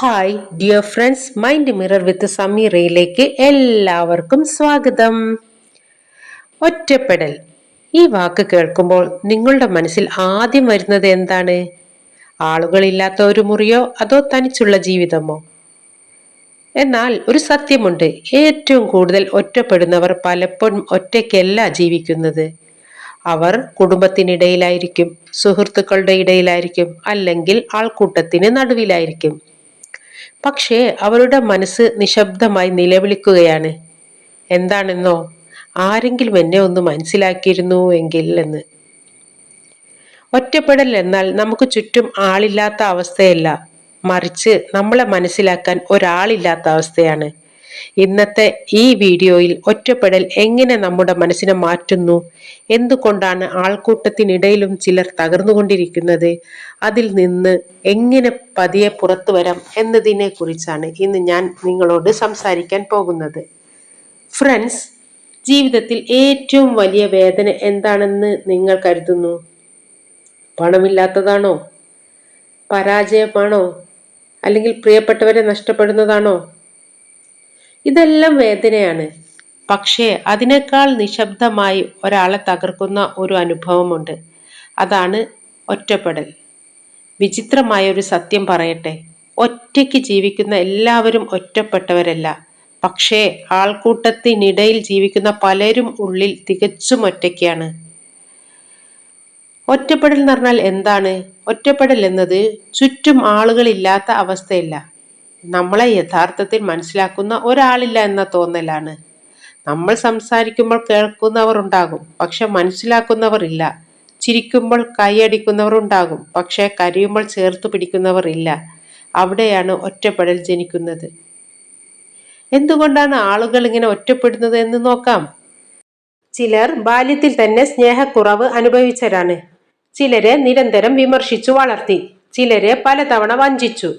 Hi dear friends, mind mirror with സമീറയിലേക്ക് എല്ലാവർക്കും സ്വാഗതം. ഒറ്റപ്പെടൽ ഈ വാക്ക് കേൾക്കുമ്പോൾ നിങ്ങളുടെ മനസ്സിൽ ആദ്യം വരുന്നത് എന്താണ്? ആളുകളില്ലാത്ത ഒരു മുറിയോ അതോ തനിച്ചുള്ള ജീവിതമോ? എന്നാൽ ഒരു സത്യമുണ്ട്, ഏറ്റവും കൂടുതൽ ഒറ്റപ്പെടുന്നവർ പലപ്പോഴും ഒറ്റയ്ക്കല്ല ജീവിക്കുന്നത്. അവർ കുടുംബത്തിനിടയിലായിരിക്കും, സുഹൃത്തുക്കളുടെ ഇടയിലായിരിക്കും, അല്ലെങ്കിൽ ആൾക്കൂട്ടത്തിന് നടുവിലായിരിക്കും. പക്ഷേ അവരുടെ മനസ്സ് നിശബ്ദമായി നിലവിളിക്കുകയാണ്. എന്താണെന്നോ? ആരെങ്കിലും എന്നെ ഒന്ന് മനസ്സിലാക്കിയിരുന്നു എങ്കിൽ എന്ന്. ഒറ്റപ്പെടൽ എന്നാൽ നമുക്ക് ചുറ്റും ആളില്ലാത്ത അവസ്ഥയല്ല, മറിച്ച് നമ്മളെ മനസ്സിലാക്കാൻ ഒരാളില്ലാത്ത അവസ്ഥയാണ്. ഇന്നത്തെ ഈ വീഡിയോയിൽ ഒറ്റപ്പെടൽ എങ്ങനെ നമ്മുടെ മനസ്സിനെ മാറ്റുന്നു, എന്തുകൊണ്ടാണ് ആൾക്കൂട്ടത്തിനിടയിലും ചിലർ തകർന്നുകൊണ്ടിരിക്കുന്നത്, അതിൽ നിന്ന് എങ്ങനെ പതിയെ പുറത്തു വരാം എന്നതിനെ കുറിച്ചാണ് ഇന്ന് ഞാൻ നിങ്ങളോട് സംസാരിക്കാൻ പോകുന്നത്. ഫ്രണ്ട്സ്, ജീവിതത്തിൽ ഏറ്റവും വലിയ വേദന എന്താണെന്ന് നിങ്ങൾ കരുതുന്നു? പണമില്ലാത്തതാണോ? പരാജയമാണോ? അല്ലെങ്കിൽ പ്രിയപ്പെട്ടവരെ നഷ്ടപ്പെടുന്നതാണോ? ഇതെല്ലാം വേദനയാണ്. പക്ഷേ അതിനേക്കാൾ നിശബ്ദമായി ഒരാളെ തകർക്കുന്ന ഒരു അനുഭവമുണ്ട്. അതാണ് ഒറ്റപ്പെടൽ. വിചിത്രമായ ഒരു സത്യം പറയട്ടെ, ഒറ്റയ്ക്ക് ജീവിക്കുന്ന എല്ലാവരും ഒറ്റപ്പെട്ടവരല്ല. പക്ഷേ ആൾക്കൂട്ടത്തിനിടയിൽ ജീവിക്കുന്ന പലരും ഉള്ളിൽ തികച്ചും ഒറ്റയ്ക്കാണ്. ഒറ്റപ്പെടൽ എന്ന് പറഞ്ഞാൽ എന്താണ്? ഒറ്റപ്പെടൽ എന്നത് ചുറ്റും ആളുകളില്ലാത്ത അവസ്ഥയല്ല, നമ്മളെ യഥാർത്ഥത്തിൽ മനസ്സിലാക്കുന്ന ഒരാളില്ല എന്ന തോന്നലാണ്. നമ്മൾ സംസാരിക്കുമ്പോൾ കേൾക്കുന്നവർ ഉണ്ടാകും, പക്ഷെ മനസ്സിലാക്കുന്നവർ ഇല്ല. ചിരിക്കുമ്പോൾ കൈയടിക്കുന്നവർ ഉണ്ടാകും, പക്ഷെ കരയുമ്പോൾ ചേർത്ത് പിടിക്കുന്നവർ ഇല്ല. അവിടെയാണ് ഒറ്റപ്പെടൽ ജനിക്കുന്നത്. എന്തുകൊണ്ടാണ് ആളുകൾ ഇങ്ങനെ ഒറ്റപ്പെടുന്നത് എന്ന് നോക്കാം. ചിലർ ബാല്യത്തിൽ തന്നെ സ്നേഹക്കുറവ് അനുഭവിച്ചവരാണ്. ചിലരെ നിരന്തരം വിമർശിച്ചു വളർത്തി, ചിലരെ പലതവണ വഞ്ചിച്ചു.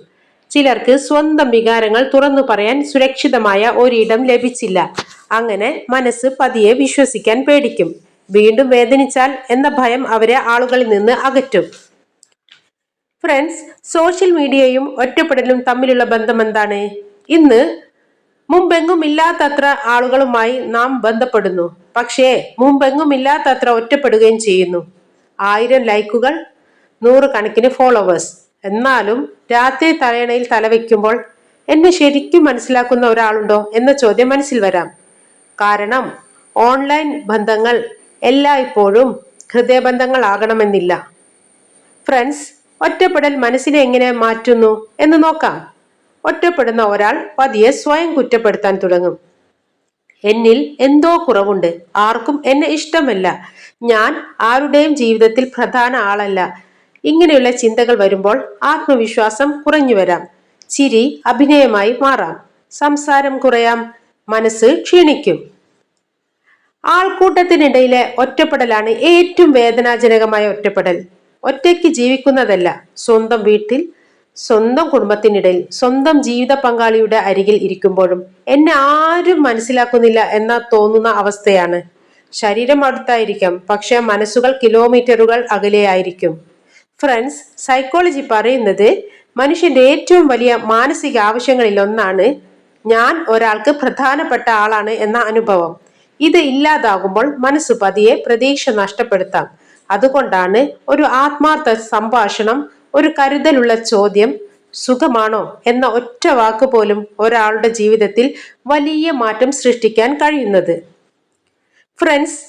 ചിലർക്ക് സ്വന്തം വികാരങ്ങൾ തുറന്നു പറയാൻ സുരക്ഷിതമായ ഒരിടം ലഭിച്ചില്ല. അങ്ങനെ മനസ്സ് പതിയെ വിശ്വസിക്കാൻ പേടിക്കും. വീണ്ടും വേദനിച്ചാൽ എന്ന ഭയം അവരെ ആളുകളിൽ നിന്ന് അകറ്റും. ഫ്രണ്ട്സ്, സോഷ്യൽ മീഡിയയും ഒറ്റപ്പെടലും തമ്മിലുള്ള ബന്ധം എന്താണ്? ഇന്ന് മുമ്പെങ്ങും ഇല്ലാത്തത്ര ആളുകളുമായി നാം ബന്ധപ്പെടുന്നു, പക്ഷേ മുമ്പെങ്ങും ഇല്ലാത്തത്ര ഒറ്റപ്പെടുകയും ചെയ്യുന്നു. 1000 ലൈക്കുകൾ, 100 കണക്കിന് ഫോളോവേഴ്സ്. എന്നാലും രാത്രി തലയണയിൽ തലവെക്കുമ്പോൾ എന്നെ ശരിക്കും മനസ്സിലാക്കുന്ന ഒരാളുണ്ടോ എന്ന ചോദ്യം മനസ്സിൽ വരാം. കാരണം ഓൺലൈൻ ബന്ധങ്ങൾ എല്ലായ്പ്പോഴും ഹൃദയബന്ധങ്ങളാകണമെന്നില്ല. ഫ്രണ്ട്സ്, ഒറ്റപ്പെടൽ മനസ്സിനെ എങ്ങനെ മാറ്റുന്നു എന്ന് നോക്കാം. ഒറ്റപ്പെടുന്ന ഒരാൾ പതിയെ സ്വയം കുറ്റപ്പെടുത്താൻ തുടങ്ങും. എന്നിൽ എന്തോ കുറവുണ്ട്, ആർക്കും എന്നെ ഇഷ്ടമല്ല, ഞാൻ ആരുടെയും ജീവിതത്തിൽ പ്രധാന ആളല്ല. ഇങ്ങനെയുള്ള ചിന്തകൾ വരുമ്പോൾ ആത്മവിശ്വാസം കുറഞ്ഞു വരാം. ചിരി അഭിനയമായി മാറാം, സംസാരം കുറയാം, മനസ്സ് ക്ഷീണിക്കും. ആൾക്കൂട്ടത്തിനിടയിലെ ഒറ്റപ്പെടലാണ് ഏറ്റവും വേദനാജനകമായ ഒറ്റപ്പെടൽ. ഒറ്റയ്ക്ക് ജീവിക്കുന്നതല്ല, സ്വന്തം വീട്ടിൽ, സ്വന്തം കുടുംബത്തിനിടയിൽ, സ്വന്തം ജീവിത പങ്കാളിയുടെ അരികിൽ ഇരിക്കുമ്പോഴും എന്നെ ആരും മനസ്സിലാക്കുന്നില്ല എന്ന തോന്നുന്ന അവസ്ഥയാണ്. ശരീരം അടുത്തായിരിക്കാം, പക്ഷെ മനസ്സുകൾ കിലോമീറ്ററുകൾ അകലെയായിരിക്കും. ഫ്രണ്ട്സ്, സൈക്കോളജി പറയുന്നത് മനുഷ്യന്റെ ഏറ്റവും വലിയ മാനസിക ആവശ്യങ്ങളിൽ ഒന്നാണ് ഞാൻ ഒരാൾക്ക് പ്രധാനപ്പെട്ട ആളാണ് എന്ന അനുഭവം. ഇത് ഇല്ലാതാകുമ്പോൾ മനസ്സ് പതിയെ പ്രതീക്ഷ നഷ്ടപ്പെടുത്താം. അതുകൊണ്ടാണ് ഒരു ആത്മാർത്ഥ സംഭാഷണം, ഒരു കരുതലുള്ള ചോദ്യം, സുഖമാണോ എന്ന ഒറ്റ വാക്ക് പോലും ഒരാളുടെ ജീവിതത്തിൽ വലിയ മാറ്റം സൃഷ്ടിക്കാൻ കഴിയുന്നത്. ഫ്രണ്ട്സ്,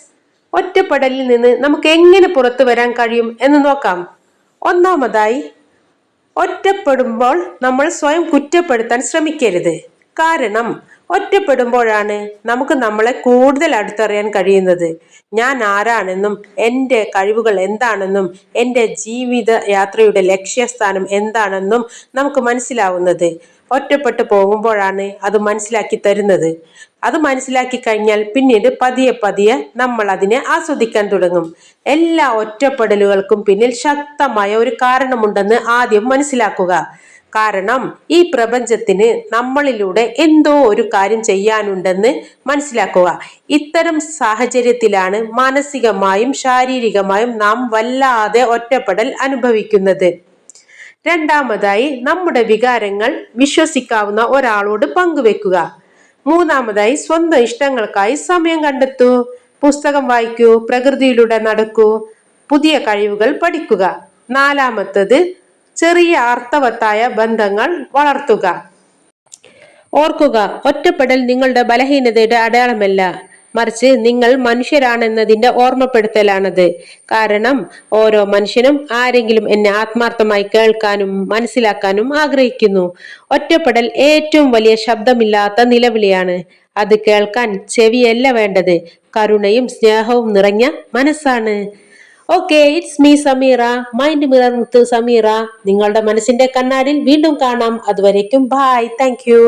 ഒറ്റപ്പെടലിൽ നിന്ന് നമുക്ക് എങ്ങനെ പുറത്തു വരാൻ കഴിയും എന്ന് നോക്കാം. ഒന്നാമതായി, ഒറ്റപ്പെടുമ്പോൾ നമ്മൾ സ്വയം കുറ്റപ്പെടുത്താൻ ശ്രമിക്കരുത്. കാരണം ഒറ്റപ്പെടുമ്പോഴാണ് നമുക്ക് നമ്മളെ കൂടുതൽ അടുത്തറിയാൻ കഴിയുന്നത്. ഞാൻ ആരാണെന്നും എൻ്റെ കഴിവുകൾ എന്താണെന്നും എൻ്റെ ജീവിത യാത്രയുടെ ലക്ഷ്യസ്ഥാനം എന്താണെന്നും നമുക്ക് മനസ്സിലാവുന്നത്. ഒറ്റപ്പെട്ടു പോകുമ്പോഴാണ് അത് മനസ്സിലാക്കി തരുന്നത്. അത് മനസ്സിലാക്കി കഴിഞ്ഞാൽ പിന്നീട് പതിയെ പതിയെ നമ്മൾ അതിനെ ആസ്വദിക്കാൻ തുടങ്ങും. എല്ലാ ഒറ്റപ്പെടലുകൾക്കും പിന്നിൽ ശക്തമായ ഒരു കാരണമുണ്ടെന്ന് ആദ്യം മനസ്സിലാക്കുക. കാരണം ഈ പ്രപഞ്ചത്തിന് നമ്മളിലൂടെ എന്തോ ഒരു കാര്യം ചെയ്യാനുണ്ടെന്ന് മനസ്സിലാക്കുക. ഇത്തരം സാഹചര്യത്തിലാണ് മാനസികമായും ശാരീരികമായും നാം വല്ലാതെ ഒറ്റപ്പെടൽ അനുഭവിക്കുന്നത്. രണ്ടാമതായി നമ്മുടെ വികാരങ്ങൾ വിശ്വസിക്കാവുന്ന ഒരാളോട് പങ്കുവെക്കുക. മൂന്നാമതായി സ്വന്തം ഇഷ്ടങ്ങൾക്കായി സമയം കണ്ടെത്തൂ. പുസ്തകം വായിക്കൂ, പ്രകൃതിയിലൂടെ നടക്കൂ, പുതിയ കഴിവുകൾ പഠിക്കുക. നാലാമത്തത് ചെറിയ അർത്ഥവത്തായ ബന്ധങ്ങൾ വളർത്തുക. ഓർക്കുക, ഒറ്റപ്പെടൽ നിങ്ങളുടെ ബലഹീനതയുടെ അടയാളമല്ല, മറിച്ച് നിങ്ങൾ മനുഷ്യരാണെന്നതിന്റെ ഓർമ്മപ്പെടുത്തലാണത്. കാരണം ഓരോ മനുഷ്യനും ആരെങ്കിലും എന്നെ ആത്മാർത്ഥമായി കേൾക്കാനും മനസ്സിലാക്കാനും ആഗ്രഹിക്കുന്നു. ഒറ്റപ്പെടൽ ഏറ്റവും വലിയ ശബ്ദമില്ലാത്ത നിലവിളിയാണ്. അത് കേൾക്കാൻ ചെവിയല്ല വേണ്ടത്, കരുണയും സ്നേഹവും നിറഞ്ഞ മനസ്സാണ്. Okay, it's me Sameera, mind mirror മുത്ത് സമീറ. നിങ്ങളുടെ മനസ്സിന്റെ കണ്ണാടിൽ വീണ്ടും കാണാം. അതുവരേക്കും ബൈ, താങ്ക് യു.